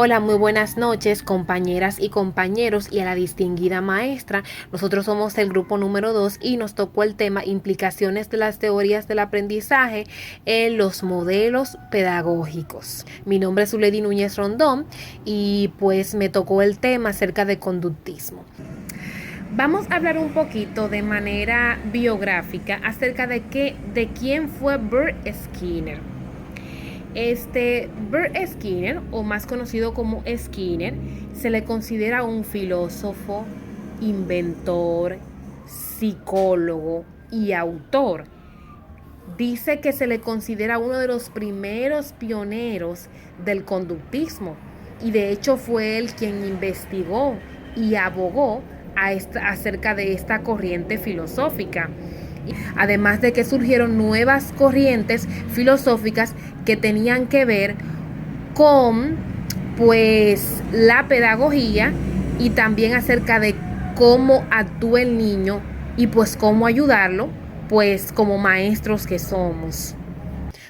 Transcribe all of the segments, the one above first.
Hola, muy buenas noches, compañeras y compañeros, y a la distinguida maestra. Nosotros somos el grupo número 2 y nos tocó el tema implicaciones de las teorías del aprendizaje en los modelos pedagógicos. Mi nombre es Zuledi Núñez Rondón y pues me tocó el tema acerca de conductismo. Vamos a hablar un poquito de manera biográfica acerca de quién fue Bert Skinner. Bert Skinner, o más conocido como Skinner, se le considera un filósofo, inventor, psicólogo y autor. Dice que se le considera uno de los primeros pioneros del conductismo y de hecho fue él quien investigó y abogó acerca de esta corriente filosófica. Además de que surgieron nuevas corrientes filosóficas que tenían que ver con pues la pedagogía y también acerca de cómo actúa el niño y pues cómo ayudarlo, pues como maestros que somos.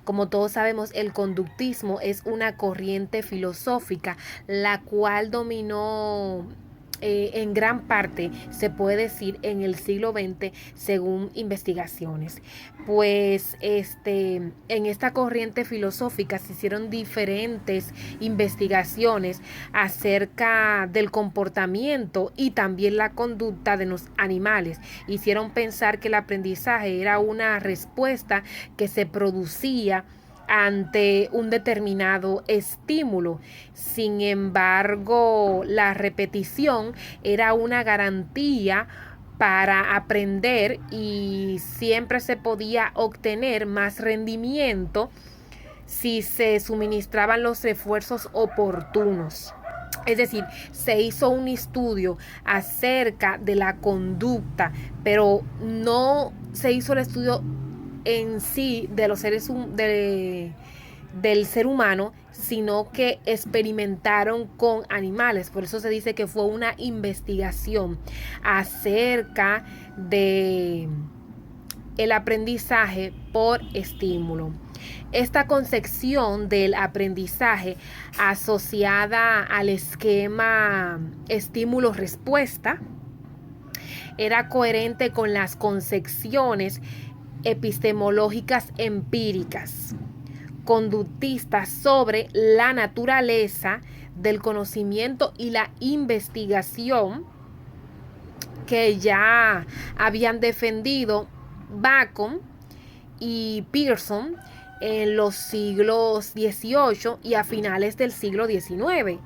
Como todos sabemos, el conductismo es una corriente filosófica la cual dominó en gran parte, se puede decir, en el siglo XX, según investigaciones. Pues en esta corriente filosófica se hicieron diferentes investigaciones acerca del comportamiento y también la conducta de los animales. Hicieron pensar que el aprendizaje era una respuesta que se producía ante un determinado estímulo. Sin embargo, la repetición era una garantía para aprender y siempre se podía obtener más rendimiento si se suministraban los refuerzos oportunos. Es decir, se hizo un estudio acerca de la conducta, pero no se hizo el estudio en sí de los del ser humano, sino que experimentaron con animales. Por eso se dice que fue una investigación acerca de el aprendizaje por estímulo. Esta concepción del aprendizaje asociada al esquema estímulo-respuesta era coherente con las concepciones epistemológicas empíricas conductistas sobre la naturaleza del conocimiento y la investigación que ya habían defendido Bacon y Pearson en los siglos XVIII y a finales del siglo XIX,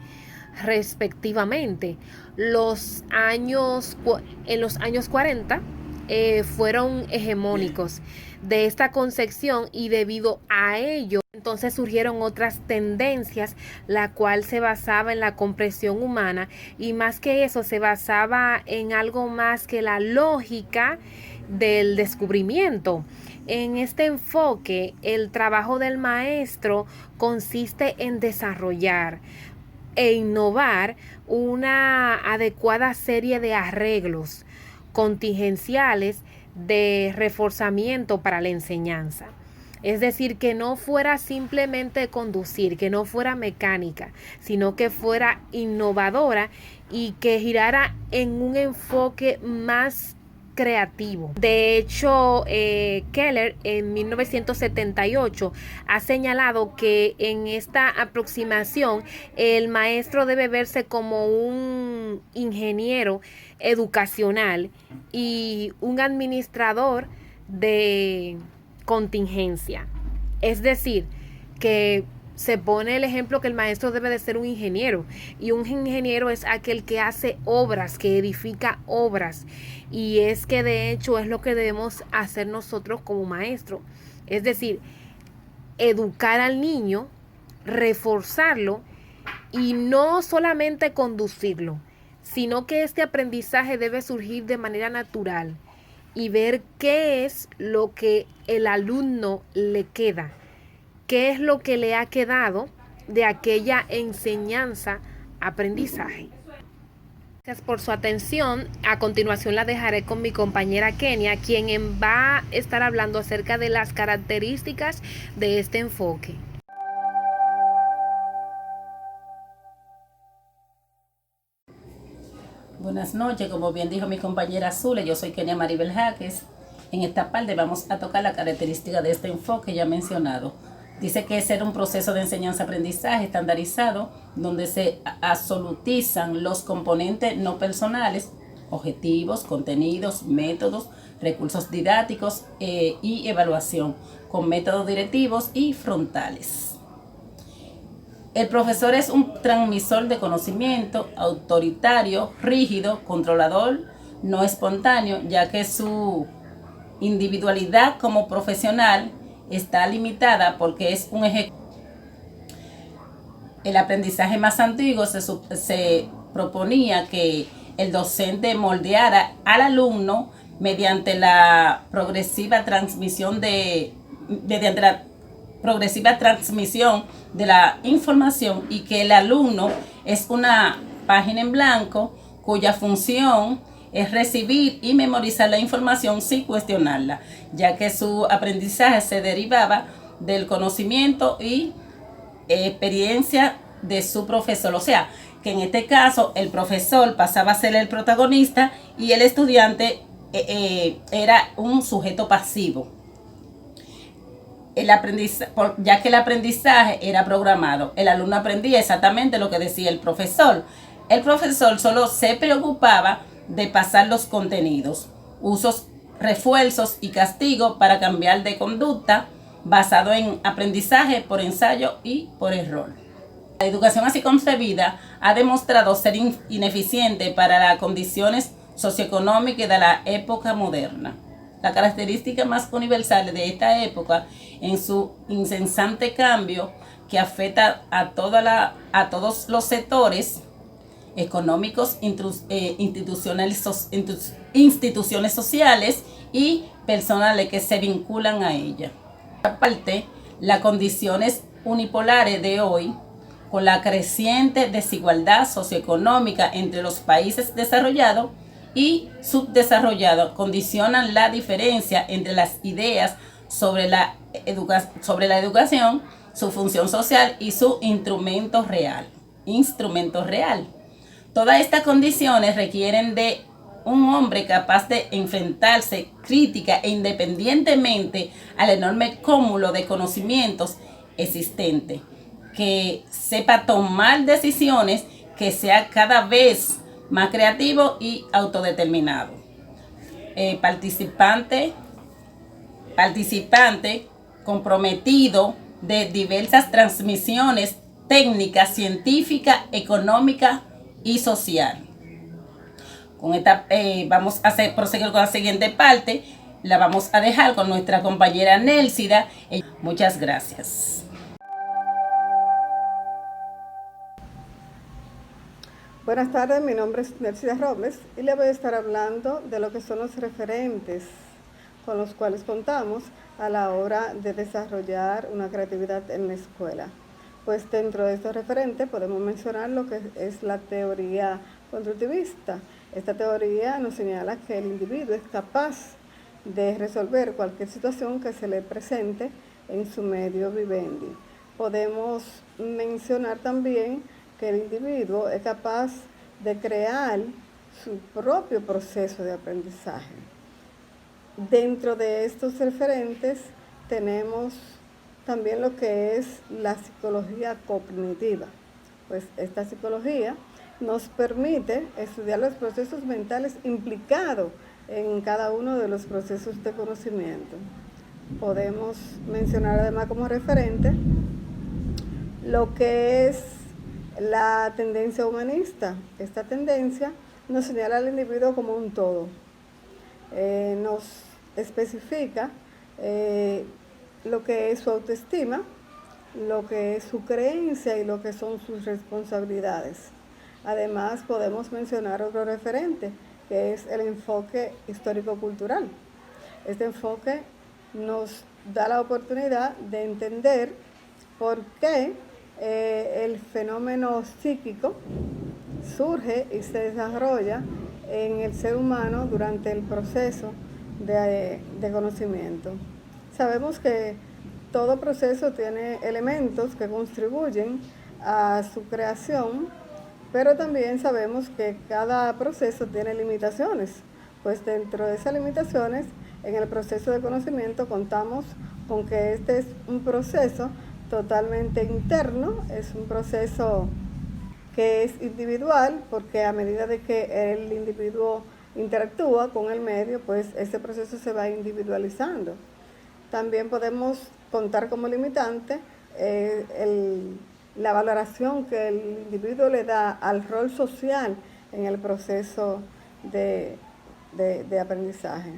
respectivamente. En los años 40 fueron hegemónicos de esta concepción y debido a ello entonces surgieron otras tendencias, la cual se basaba en la comprensión humana y más que eso se basaba en algo más que la lógica del descubrimiento. En este enfoque, el trabajo del maestro consiste en desarrollar e innovar una adecuada serie de arreglos contingenciales de reforzamiento para la enseñanza. Es decir, que no fuera simplemente conducir, que no fuera mecánica, sino que fuera innovadora y que girara en un enfoque más creativo. De hecho, Keller en 1978 ha señalado que en esta aproximación el maestro debe verse como un ingeniero educacional y un administrador de contingencia. Es decir, que se pone el ejemplo que el maestro debe de ser un ingeniero y un ingeniero es aquel que hace obras, que edifica obras, y es que de hecho es lo que debemos hacer nosotros como maestro, es decir, educar al niño, reforzarlo y no solamente conducirlo, sino que este aprendizaje debe surgir de manera natural y ver qué es lo que el alumno le queda, qué es lo que le ha quedado de aquella enseñanza, aprendizaje. Gracias por su atención. A continuación la dejaré con mi compañera Kenia, quien va a estar hablando acerca de las características de este enfoque. Buenas noches, como bien dijo mi compañera Azule, yo soy Kenia Maribel Jaques. En esta parte vamos a tocar la característica de este enfoque ya mencionado. Dice que es ser un proceso de enseñanza-aprendizaje estandarizado donde se absolutizan los componentes no personales, objetivos, contenidos, métodos, recursos didácticos y evaluación, con métodos directivos y frontales. El profesor es un transmisor de conocimiento, autoritario, rígido, controlador, no espontáneo, ya que su individualidad como profesional está limitada porque es un ejecutivo. El aprendizaje más antiguo se proponía que el docente moldeara al alumno mediante la progresiva transmisión de la información, y que el alumno es una página en blanco cuya función es recibir y memorizar la información sin cuestionarla, ya que su aprendizaje se derivaba del conocimiento y experiencia de su profesor. O sea, que en este caso el profesor pasaba a ser el protagonista y el estudiante era un sujeto pasivo. Ya que el aprendizaje era programado, el alumno aprendía exactamente lo que decía el profesor. El profesor solo se preocupaba de pasar los contenidos, usos, refuerzos y castigos para cambiar de conducta, basado en aprendizaje por ensayo y por error. La educación así concebida ha demostrado ser ineficiente para las condiciones socioeconómicas de la época moderna. La característica más universal de esta época, en su incesante cambio que afecta a todos los sectores económicos, instituciones sociales y personales que se vinculan a ella. Aparte, las condiciones unipolares de hoy, con la creciente desigualdad socioeconómica entre los países desarrollados y subdesarrollados, condicionan la diferencia entre las ideas sobre la educación, su función social y su instrumento real. Todas estas condiciones requieren de un hombre capaz de enfrentarse crítica e independientemente al enorme cúmulo de conocimientos existentes, que sepa tomar decisiones, que sea cada vez más creativo y autodeterminado. Participante comprometido de diversas transmisiones técnicas, científicas, económicas y social. Con esta vamos a proseguir con la siguiente parte. La vamos a dejar con nuestra compañera Nélcida. Muchas gracias. Buenas tardes, mi nombre es Nélcida Robles y le voy a estar hablando de lo que son los referentes con los cuales contamos a la hora de desarrollar una creatividad en la escuela. Pues dentro de estos referentes podemos mencionar lo que es la teoría constructivista. Esta teoría nos señala que el individuo es capaz de resolver cualquier situación que se le presente en su medio vivendi. Podemos mencionar también que el individuo es capaz de crear su propio proceso de aprendizaje. Dentro de estos referentes tenemos también lo que es la psicología cognitiva. Pues esta psicología nos permite estudiar los procesos mentales implicados en cada uno de los procesos de conocimiento. Podemos mencionar además como referente lo que es la tendencia humanista. Esta tendencia nos señala al individuo como un todo. Nos especifica lo que es su autoestima, lo que es su creencia y lo que son sus responsabilidades. Además, podemos mencionar otro referente, que es el enfoque histórico-cultural. Este enfoque nos da la oportunidad de entender por qué el fenómeno psíquico surge y se desarrolla en el ser humano durante el proceso de conocimiento. Sabemos que todo proceso tiene elementos que contribuyen a su creación Pero también sabemos que cada proceso tiene limitaciones, pues dentro de esas limitaciones, en el proceso de conocimiento contamos con que este es un proceso totalmente interno, es un proceso que es individual, porque a medida de que el individuo interactúa con el medio, pues ese proceso se va individualizando. También podemos contar como limitante la valoración que el individuo le da al rol social en el proceso de aprendizaje.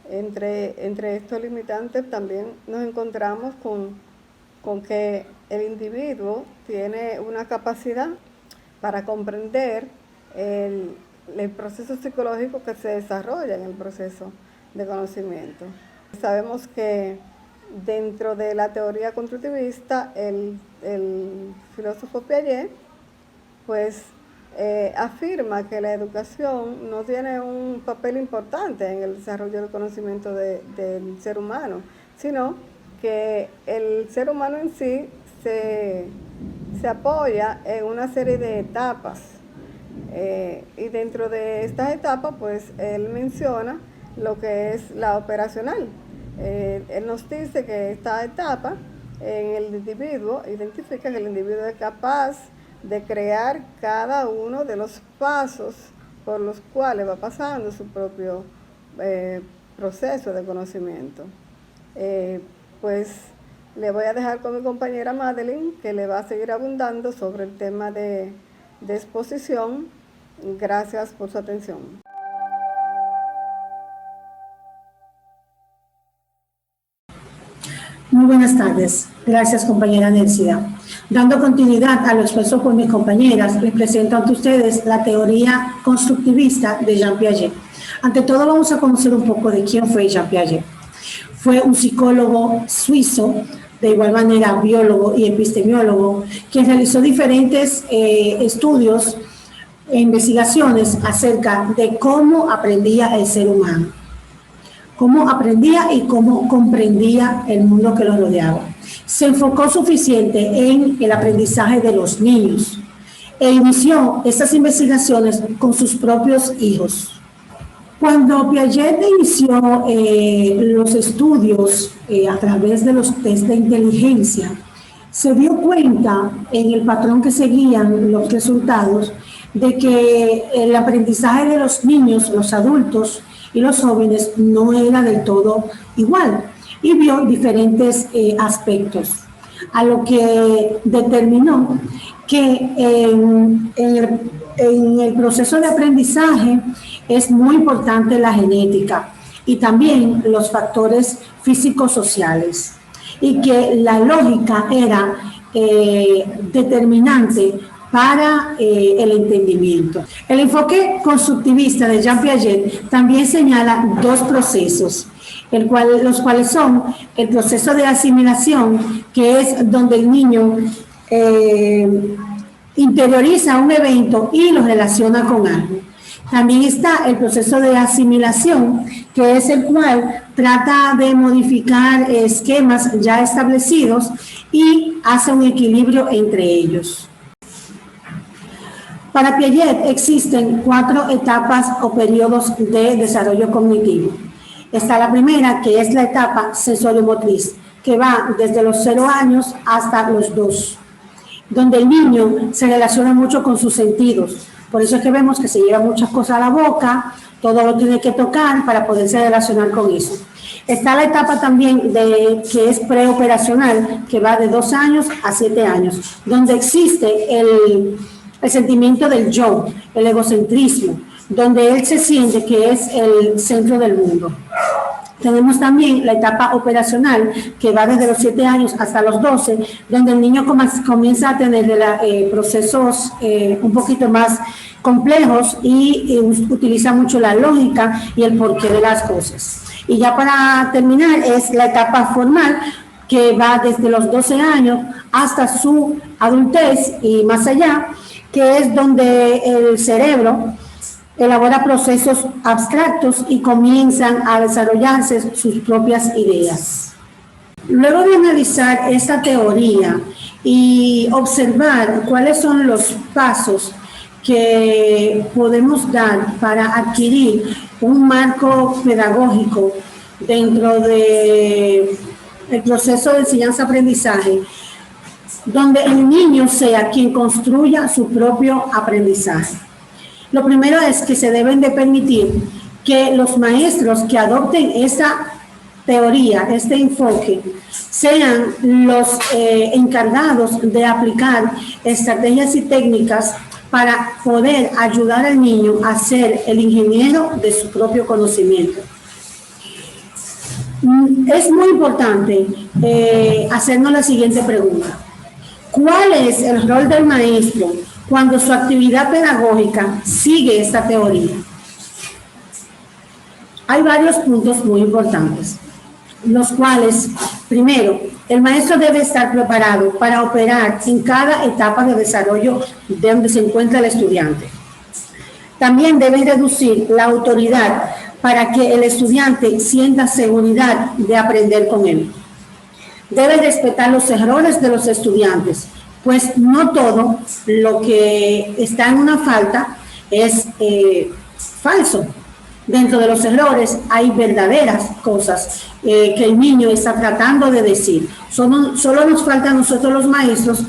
Entre estos limitantes también nos encontramos con que el individuo tiene una capacidad para comprender el proceso psicológico que se desarrolla en el proceso de conocimiento. Sabemos que dentro de la teoría constructivista, el filósofo Piaget, pues afirma que la educación no tiene un papel importante en el desarrollo del conocimiento del ser humano, sino que el ser humano en sí se apoya en una serie de etapas. Y dentro de estas etapas, pues él menciona lo que es la operacional. Él nos dice que esta etapa en el individuo identifica que el individuo es capaz de crear cada uno de los pasos por los cuales va pasando su propio proceso de conocimiento. Pues le voy a dejar con mi compañera Madeline, que le va a seguir abundando sobre el tema de exposición. Gracias por su atención. Muy buenas tardes. Gracias, compañera Nélida. Dando continuidad a lo expuesto por mis compañeras, les presento ante ustedes la teoría constructivista de Jean Piaget. Ante todo, vamos a conocer un poco de quién fue Jean Piaget. Fue un psicólogo suizo, de igual manera biólogo y epistemiólogo, quien realizó diferentes estudios e investigaciones acerca de cómo aprendía el ser humano, cómo aprendía y cómo comprendía el mundo que lo rodeaba. Se enfocó suficiente en el aprendizaje de los niños e inició estas investigaciones con sus propios hijos. Cuando Piaget inició los estudios a través de los test de inteligencia, se dio cuenta en el patrón que seguían los resultados de que el aprendizaje de los niños, los adultos y los jóvenes no era del todo igual, y vio diferentes aspectos, a lo que determinó que en el proceso de aprendizaje es muy importante la genética y también los factores físico-sociales, y que la lógica era determinante para el entendimiento. El enfoque constructivista de Jean Piaget también señala dos procesos, los cuales son el proceso de asimilación, que es donde el niño interioriza un evento y lo relaciona con algo. También está el proceso de asimilación, que es el cual trata de modificar esquemas ya establecidos y hace un equilibrio entre ellos. Para Piaget existen 4 etapas o periodos de desarrollo cognitivo. Está la primera, que es la etapa sensorio-motriz, que va desde los 0 años hasta los 2, donde el niño se relaciona mucho con sus sentidos. Por eso es que vemos que se lleva muchas cosas a la boca, todo lo tiene que tocar para poderse relacionar con eso. Está la etapa también que es preoperacional, que va de 2 años a 7 años, donde existe el sentimiento del yo, el egocentrismo, donde él se siente que es el centro del mundo. Tenemos también la etapa operacional, que va desde los 7 años hasta los 12, donde el niño comienza a tener procesos un poquito más complejos y utiliza mucho la lógica y el porqué de las cosas. Y ya para terminar es la etapa formal, que va desde los 12 años hasta su adultez y más allá, que es donde el cerebro elabora procesos abstractos y comienzan a desarrollarse sus propias ideas. Luego de analizar esta teoría y observar cuáles son los pasos que podemos dar para adquirir un marco pedagógico dentro del proceso de enseñanza-aprendizaje, donde el niño sea quien construya su propio aprendizaje. Lo primero es que se deben de permitir que los maestros que adopten esta teoría, este enfoque, sean los encargados de aplicar estrategias y técnicas para poder ayudar al niño a ser el ingeniero de su propio conocimiento. Es muy importante hacernos la siguiente pregunta. ¿Cuál es el rol del maestro cuando su actividad pedagógica sigue esta teoría? Hay varios puntos muy importantes, los cuales, primero, el maestro debe estar preparado para operar en cada etapa de desarrollo de donde se encuentra el estudiante. También debe reducir la autoridad para que el estudiante sienta seguridad de aprender con él. Debe respetar los errores de los estudiantes, pues no todo lo que está en una falta es falso. Dentro de los errores hay verdaderas cosas que el niño está tratando de decir. Solo nos falta a nosotros los maestros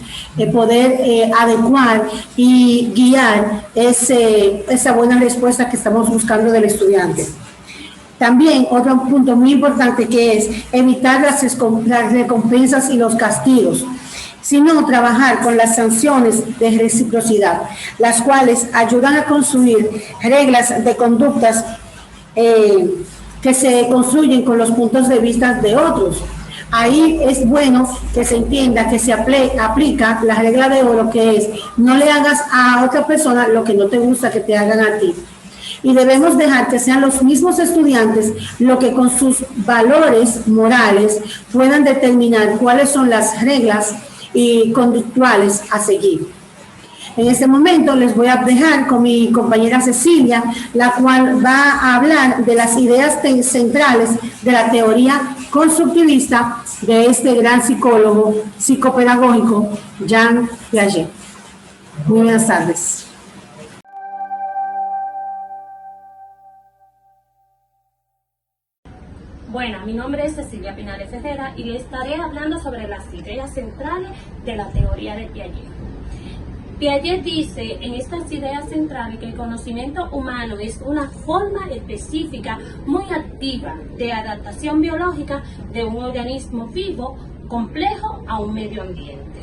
poder adecuar y guiar esa buena respuesta que estamos buscando del estudiante. También otro punto muy importante que es evitar las recompensas y los castigos, sino trabajar con las sanciones de reciprocidad, las cuales ayudan a construir reglas de conductas que se construyen con los puntos de vista de otros. Ahí es bueno que se entienda que se aplica la regla de oro, que es no le hagas a otra persona lo que no te gusta que te hagan a ti. Y debemos dejar que sean los mismos estudiantes los que con sus valores morales puedan determinar cuáles son las reglas y conductuales a seguir. En este momento les voy a dejar con mi compañera Cecilia, la cual va a hablar de las ideas centrales de la teoría constructivista de este gran psicólogo psicopedagógico, Jean Piaget. Muy buenas tardes. Bueno, mi nombre es Cecilia Pinares Herrera y le estaré hablando sobre las ideas centrales de la teoría de Piaget. Piaget dice en estas ideas centrales que el conocimiento humano es una forma específica muy activa de adaptación biológica de un organismo vivo complejo a un medio ambiente.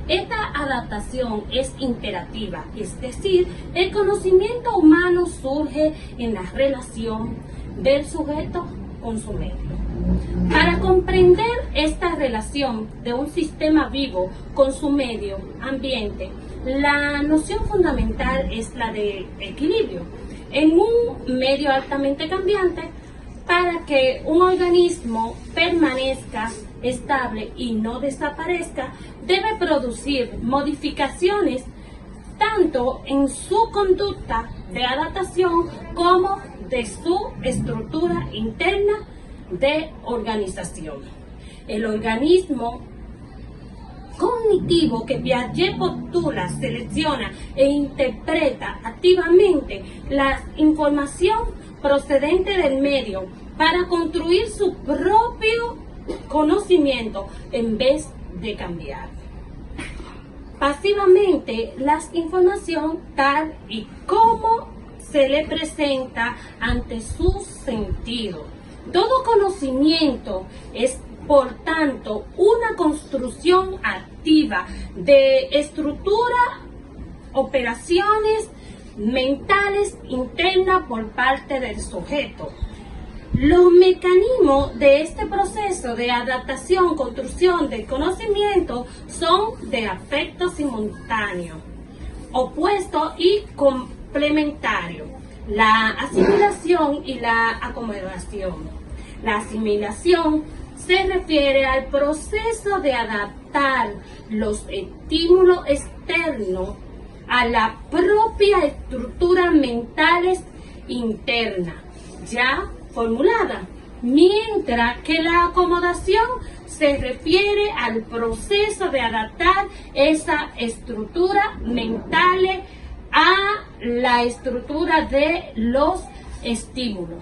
Esta adaptación es interactiva, es decir, el conocimiento humano surge en la relación del sujeto con su medio. Para comprender esta relación de un sistema vivo con su medio ambiente, la noción fundamental es la de equilibrio. En un medio altamente cambiante, para que un organismo permanezca estable y no desaparezca, debe producir modificaciones tanto en su conducta de adaptación como de su estructura interna de organización. El organismo cognitivo que Piaget postula, selecciona e interpreta activamente la información procedente del medio para construir su propio conocimiento en vez de cambiar pasivamente la información tal y como se le presenta ante sus sentidos. Todo conocimiento es, por tanto, una construcción activa de estructura, operaciones mentales internas por parte del sujeto. Los mecanismos de este proceso de adaptación, construcción del conocimiento son de afecto simultáneo, opuesto y complementario. La asimilación y la acomodación. La asimilación se refiere al proceso de adaptar los estímulos externos a la propia estructura mental interna ya formulada, mientras que la acomodación se refiere al proceso de adaptar esa estructura mental a la estructura de los estímulos.